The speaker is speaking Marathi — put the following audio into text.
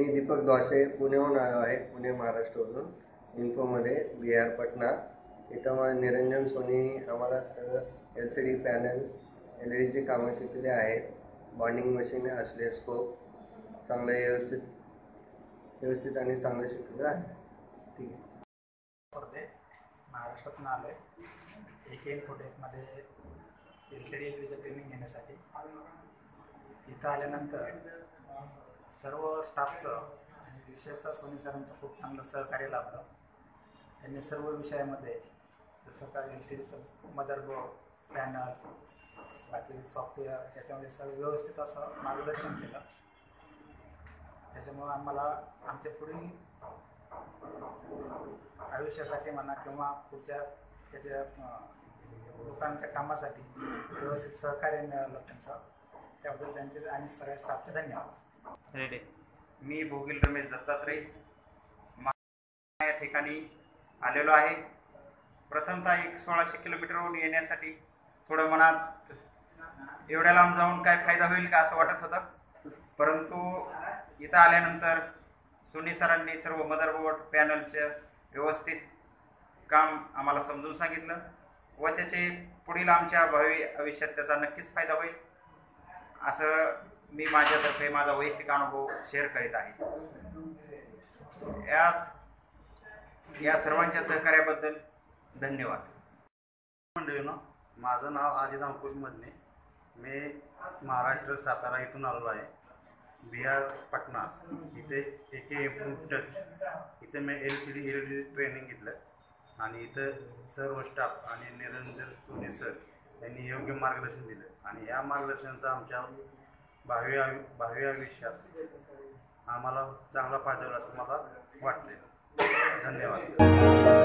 मी दीपक द्वासे पुण्याहून आलो आहे, पुणे महाराष्ट्रावरून. इन्फोमध्ये बिहार पटना. इथं मला निरंजन सोनीनी आम्हाला सगळं LCD पॅनल LED कामं शिकले आहेत. बॉन्डिंग मशीन असले स्कोप चांगलं व्यवस्थित आणि चांगलं शिकलेलं आहे. ठीक आहे. महाराष्ट्रातून आलो आहे. AK इन्फोटेकमध्ये LCD ट्रेनिंग घेण्यासाठी. इथं आल्यानंतर सर्व स्टाफचं आणि विशेषतः सोनी सरांचं खूप चांगलं सहकार्य लाभलं. त्यांनी सर्व विषयामध्ये जसं का LCDचं मदरबोर्ड, पॅनल, बाकी सॉफ्टवेअर याच्यामध्ये सर्व व्यवस्थित असं मार्गदर्शन केलं. त्याच्यामुळं आम्हाला आमच्या पुढील आयुष्यासाठी म्हणा किंवा पुढच्या त्याच्या दुकानाच्या कामासाठी व्यवस्थित सहकार्य मिळालं त्यांचं. त्याबद्दल त्यांचे आणि सगळ्या स्टाफचे धन्यवाद. रेडी. मी भोगील रमेश दत्तात्रय या ठिकाणी आलेलो आहे. प्रथमतः 1600 किलोमीटरहून येण्यासाठी थोडं मनात एवढ्या लांब जाऊन काय फायदा होईल का असं वाटत होतं, परंतु इथं आल्यानंतर सोनी सरांनी सर्व मदरबोर्ड पॅनलचे व्यवस्थित काम आम्हाला समजून सांगितलं व त्याचे पुढील आमच्या भावी आयुष्यात त्याचा नक्कीच फायदा होईल असं मी माझ्यातर्फे माझा वैयक्तिक अनुभव शेअर करीत आहे. या सर्वांच्या सहकार्याबद्दल धन्यवाद. मंडळींनो, माझं नाव अजित अंकुश मदने. मी महाराष्ट्र सातारा इथून आलो आहे. बिहार पटना इथे AK टच इथे मी LCD ट्रेनिंग घेतलं आणि इथं सर्व स्टाफ आणि निरंजन सोनी सर यांनी योग्य मार्गदर्शन दिलं आणि या मार्गदर्शनाचा आमच्या भावी आयुष्यात आम्हाला चांगला फायदा होईल असं मला वाटते. धन्यवाद.